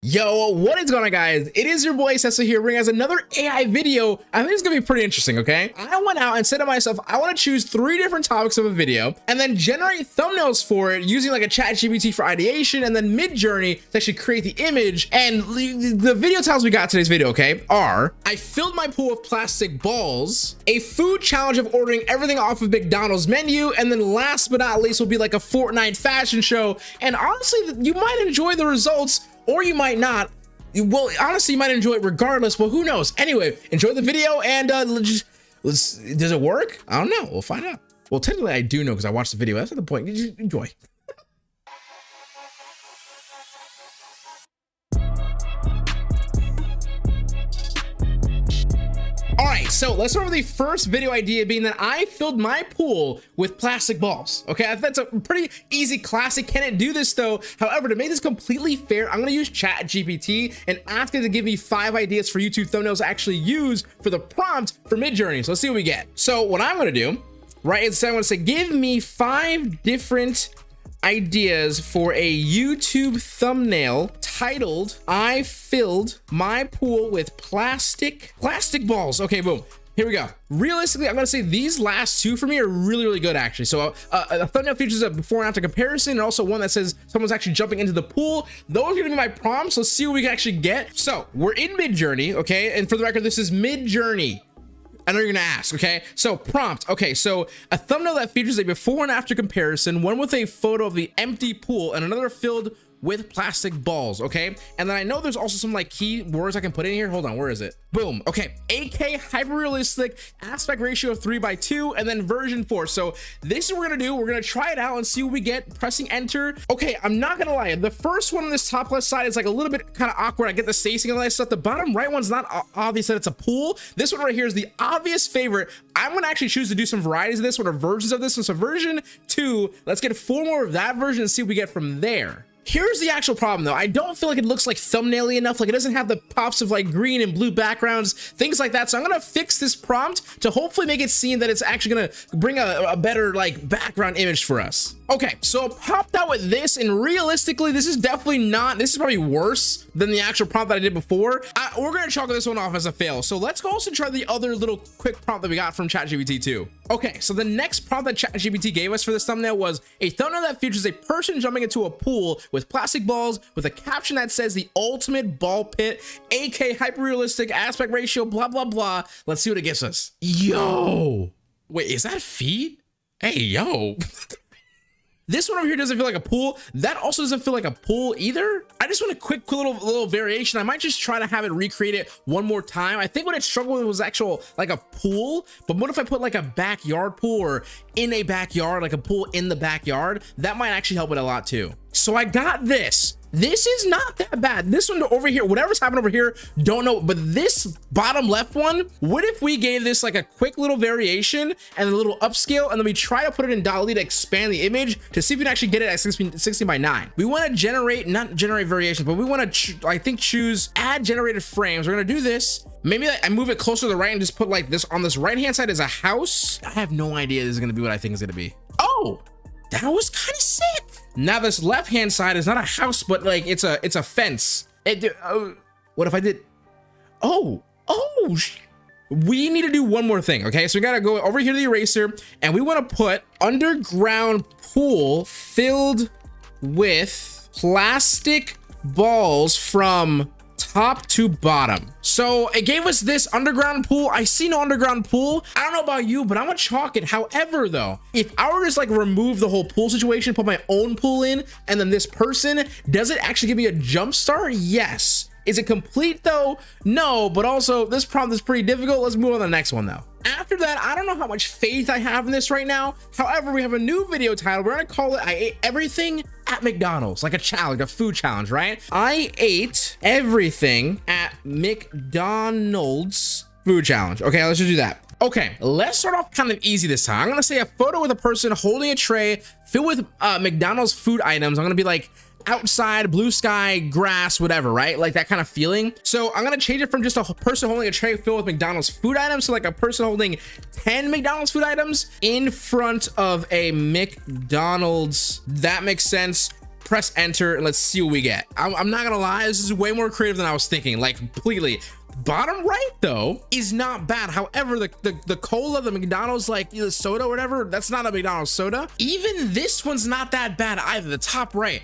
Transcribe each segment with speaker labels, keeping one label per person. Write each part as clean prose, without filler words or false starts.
Speaker 1: Yo, what is going on, guys? It is your boy Cecil here, bringing us another AI video. I think it's gonna be pretty interesting, okay? I went out and said to myself, I want to choose 3 different topics of a video and then generate thumbnails for it using like a ChatGPT for ideation and then Mid-Journey to actually create the image. And the video titles we got today's video, okay, are I filled my pool with plastic balls, a food challenge of ordering everything off of McDonald's menu, and then last but not least will be like a Fortnite fashion show. And honestly, you might enjoy the results or you might not. Well, honestly, you might enjoy it regardless, but who knows? Anyway, enjoy the video and does it work? I don't know. We'll find out. Well, technically I do know because I watched the video. That's not the point. You just enjoy. All right, so let's start with the first video idea being that I filled my pool with plastic balls. Okay, that's a pretty easy classic. Can it do this though? However, to make this completely fair, I'm gonna use ChatGPT and ask it to give me 5 ideas for YouTube thumbnails to actually use for the prompt for Mid-Journey. So let's see what we get. So what I'm gonna do, right, is I'm gonna say, give me 5 different ideas for a YouTube thumbnail titled I filled my pool with plastic balls. Okay, boom, here we go. Realistically, I'm gonna say these last 2 for me are really good actually. So a thumbnail features a before and after comparison, and also one that says someone's actually jumping into the pool. Those are gonna be my prompts. Let's see what we can actually get. So we're in Mid-Journey, okay, and for the record, this is Mid-Journey. I know you're gonna ask, okay? So prompt, okay, so a thumbnail that features a before and after comparison, one with a photo of the empty pool and another filled with plastic balls, okay? And then I know there's also some like key words I can put in here. Hold on, where is it? Boom, okay. AK hyper-realistic, aspect ratio of 3:2, and then version 4. So this is what we're gonna do. We're gonna try it out and see what we get, pressing enter. Okay, I'm not gonna lie. The first one on this top left side is like a little bit kind of awkward. I get the spacing and all that stuff. The bottom right one's not obvious that it's a pool. This one right here is the obvious favorite. I'm gonna actually choose to do some varieties of this one or versions of this one. So version 2, let's get 4 more of that version and see what we get from there. Here's the actual problem though. I don't feel like it looks like thumbnail-y enough. Like it doesn't have the pops of like green and blue backgrounds, things like that. So I'm gonna fix this prompt to hopefully make it seem that it's actually gonna bring a better like background image for us. Okay, so I popped out with this, and realistically, this is definitely not, this is probably worse than the actual prompt that I did before. We're gonna chalk this one off as a fail. So let's go also try the other little quick prompt that we got from ChatGPT 2. Okay, so the next prompt that ChatGPT gave us for this thumbnail was a thumbnail that features a person jumping into a pool with plastic balls with a caption that says the ultimate ball pit, AK hyper-realistic aspect ratio, blah, blah, blah. Let's see what it gives us. Yo, wait, is that feet? Hey, yo. This one over here doesn't feel like a pool. That also doesn't feel like a pool either. I just want a quick little variation. I might just try to have it recreate it one more time. I think what it struggled with was actual like a pool, but what if I put like a backyard pool or in a backyard, like a pool in the backyard? That might actually help it a lot too. So I got this. This is not that bad. This one over here, whatever's happened over here, don't know. But this bottom left one, what if we gave this like a quick little variation and a little upscale, and then we try to put it in dall-e to expand the image to see if we can actually get it at 16:9. We want to generate, not generate variations, but we want to, I think, choose add generated frames. We're going to do this. Maybe I move it closer to the right and just put like this on this right-hand side is a house. I have no idea this is going to be what I think it's going to be. Oh, that was kind of sick. Now this left-hand side is not a house, but like it's a fence. What if I did? We need to do one more thing. Okay, so we gotta go over here to the eraser, and we want to put underground pool filled with plastic balls from top to bottom. So it gave us this underground pool. I see no underground pool. I don't know about you, but I'm gonna chalk it. However though, if I were to just like remove the whole pool situation, put my own pool in, and then this person, does it actually give me a jump start? Yes. Is it complete though? No, but also this prompt is pretty difficult. Let's move on to the next one though. After that, I don't know how much faith I have in this right now. However, we have a new video title. We're gonna call it I ate everything at McDonald's, like a challenge, a food challenge, right? I ate everything at McDonald's food challenge. Okay, let's just do that. Okay, let's start off kind of easy this time. I'm gonna say a photo with a person holding a tray filled with McDonald's food items. I'm gonna be like outside, blue sky, grass, whatever, right? Like that kind of feeling. So I'm gonna change it from just a person holding a tray filled with McDonald's food items to like a person holding 10 McDonald's food items in front of a McDonald's. That makes sense. press enter and let's see what we get. I'm not gonna lie, this is way more creative than I was thinking, like completely. Bottom right though is not bad. However, the cola, the McDonald's like the soda or whatever, that's not a McDonald's soda. Even this one's not that bad either. The top right,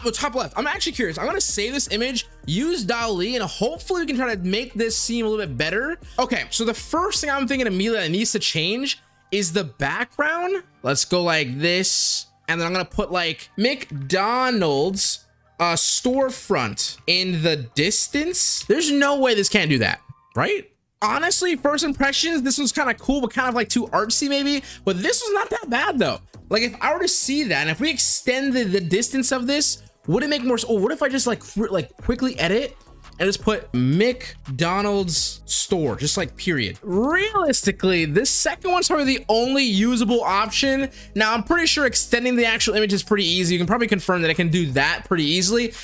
Speaker 1: the top left. I'm actually curious. I'm gonna save this image, use dall-e, and hopefully we can try to make this seem a little bit better. Okay, so the first thing I'm thinking immediately that needs to change is the background. Let's go like this, and then I'm gonna put like McDonald's storefront in the distance. There's no way this can't do that, right? Honestly, first impressions, this one's kind of cool, but kind of like too artsy maybe, but this was not that bad though. Like if I were to see that, and if we extended the distance of this, would it make more? Oh, what if I just like quickly edit and just put McDonald's store, just like period. Realistically, this second one's probably the only usable option. Now, I'm pretty sure extending the actual image is pretty easy. You can probably confirm that I can do that pretty easily.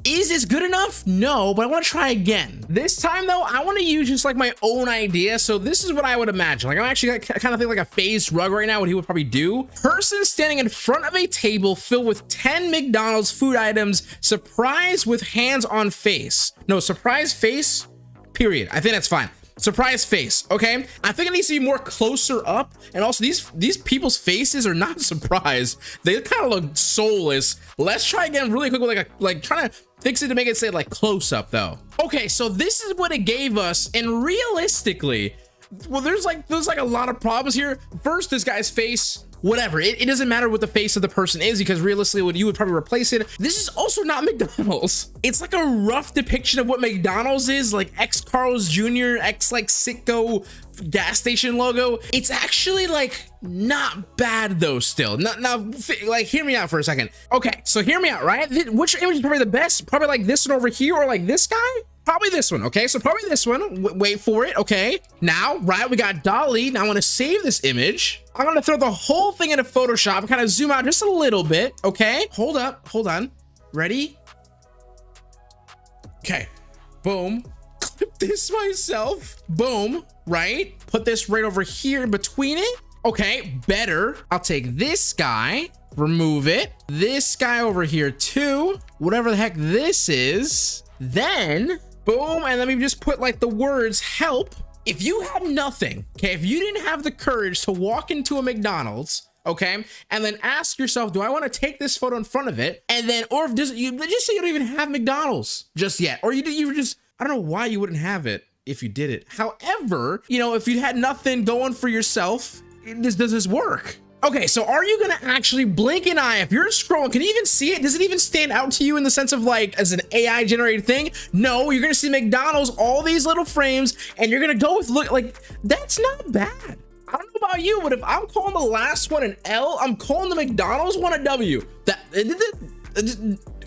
Speaker 1: Is this good enough? No, but I want to try again. This time though, I want to use just like my own idea. So this is what I would imagine. Like I'm actually kind of think like a phased rug right now, what he would probably do. Person standing in front of a table filled with 10 McDonald's food items, surprise with hands on face. No, surprise face, period. I think that's fine. Surprise face. Okay, I think it needs to be more closer up, and also these people's faces are not surprised. They kind of look soulless. Let's try again really quick with like trying to fix it to make it say like close up though. Okay, so this is what it gave us, and realistically, well, there's like a lot of problems here. First, this guy's face, whatever, it doesn't matter what the face of the person is, because realistically what you would probably replace it. This is also not McDonald's. It's like a rough depiction of what McDonald's is, like ex Carl's Jr., ex like Sitco gas station logo. It's actually like not bad though still. Now like hear me out for a second. Okay, so hear me out, right? Which image is probably the best? Probably like this one over here, or like this guy? Probably this one. Okay, so probably this one. Wait for it. Okay, now, right, we got dall-e. Now I want to save this image. I'm gonna throw the whole thing into Photoshop and kind of zoom out just a little bit. Okay, hold on. Ready? Okay, boom. Clip this myself. Boom, right? Put this right over here in between it. Okay, better. I'll take this guy, remove it. This guy over here too. Whatever the heck this is. Then, boom, and let me just put like the words help. If you had nothing, okay, if you didn't have the courage to walk into a McDonald's, okay, and then ask yourself, do I want to take this photo in front of it? And then, or if you just say you don't even have McDonald's just yet, or you just, I don't know why you wouldn't have it if you did it. However, you know, if you had nothing going for yourself, does this work? Okay, so are you gonna actually blink an eye? If you're scrolling, can you even see it? Does it even stand out to you in the sense of like as an AI generated thing? No, you're gonna see McDonald's, all these little frames, and you're gonna go with look like that's not bad. I don't know about you, but if I'm calling the last one an L, I'm calling the McDonald's one a W.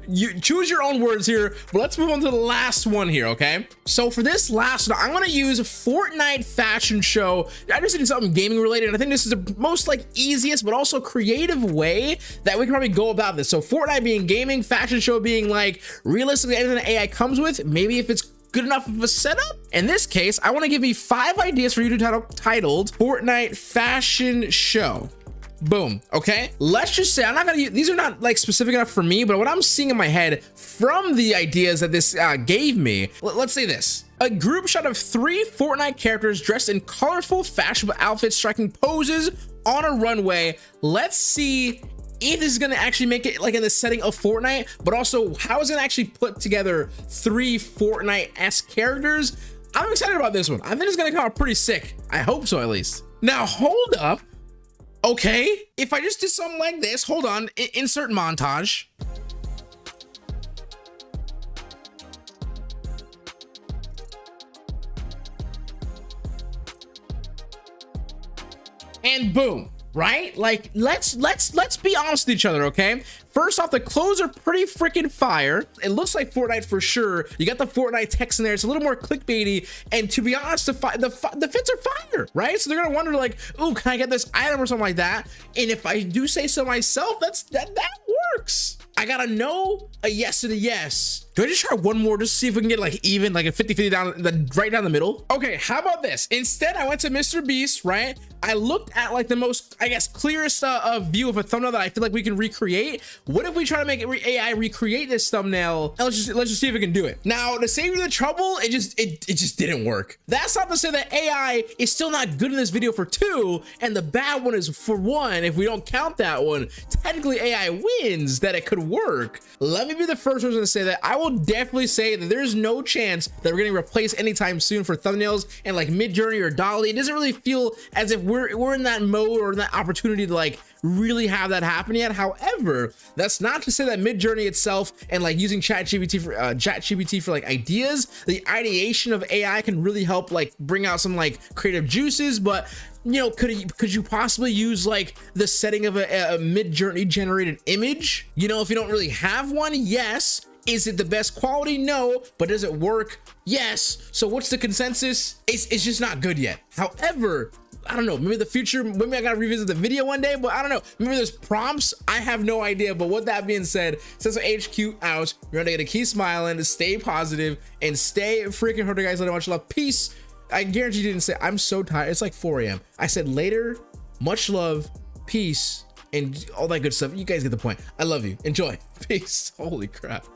Speaker 1: You choose your own words here, but let's move on to the last one here. Okay, so for this last one, I'm gonna use a Fortnite fashion show. I just did something gaming related. I think this is the most like easiest but also creative way that we can probably go about this. So Fortnite being gaming, fashion show being like realistically anything that AI comes with, maybe if it's good enough of a setup. In this case, I want to give you 5 ideas for you to titled Fortnite fashion show. Boom. Okay, let's just say I'm not gonna use, these are not like specific enough for me, but what I'm seeing in my head from the ideas that this gave me, let's say this: a group shot of 3 Fortnite characters dressed in colorful fashionable outfits striking poses on a runway. Let's see if this is gonna actually make it like in the setting of Fortnite, but also how is it actually put together 3 Fortnite-esque characters. I'm excited about this one. I think it's gonna come out pretty sick. I hope so, at least. Now hold up. Okay, if I just did something like this, hold on, insert montage. And boom, right? Like let's be honest with each other, okay? First off, the clothes are pretty freaking fire. It looks like Fortnite for sure. You got the Fortnite text in there. It's a little more clickbaity, and to be honest, the fits are fire, right? So they're gonna wonder like, "Ooh, can I get this item or something like that?" And if I do say so myself, that works. I got a no, a yes, and a yes. Do I just try one more just to see if we can get like even, like a 50-50 down, right down the middle? Okay, how about this? Instead, I went to Mr. Beast, right? I looked at like the most, I guess, clearest view of a thumbnail that I feel like we can recreate. What if we try to make AI recreate this thumbnail? And let's just see if we can do it. Now, to save you the trouble, it just didn't work. That's not to say that AI is still not good in this video for 2, and the bad one is for 1. If we don't count that one, technically AI wins that it could work. Let me be the first person to say that I will definitely say that there's no chance that we're getting replaced anytime soon for thumbnails and like Midjourney or dall-e. It doesn't really feel as if we're in that mode or in that opportunity to like really have that happen yet. However, that's not to say that Midjourney itself and like using ChatGPT for like ideas, the ideation of AI can really help like bring out some like creative juices. But you know, could you possibly use like the setting of a Midjourney generated image? You know, if you don't really have one, yes. Is it the best quality? No. But does it work? Yes. So what's the consensus? It's just not good yet. However, I don't know, maybe the future, maybe I gotta revisit the video one day, but I don't know. Maybe there's prompts, I have no idea. But with that being said, since HQ out, you're gonna keep smiling, stay positive, and stay freaking hard, guys. Let me much love. Peace. I guarantee you didn't say, I'm so tired. It's like 4 a.m. I said later, much love, peace, and all that good stuff. You guys get the point. I love you. Enjoy. Peace. Holy crap.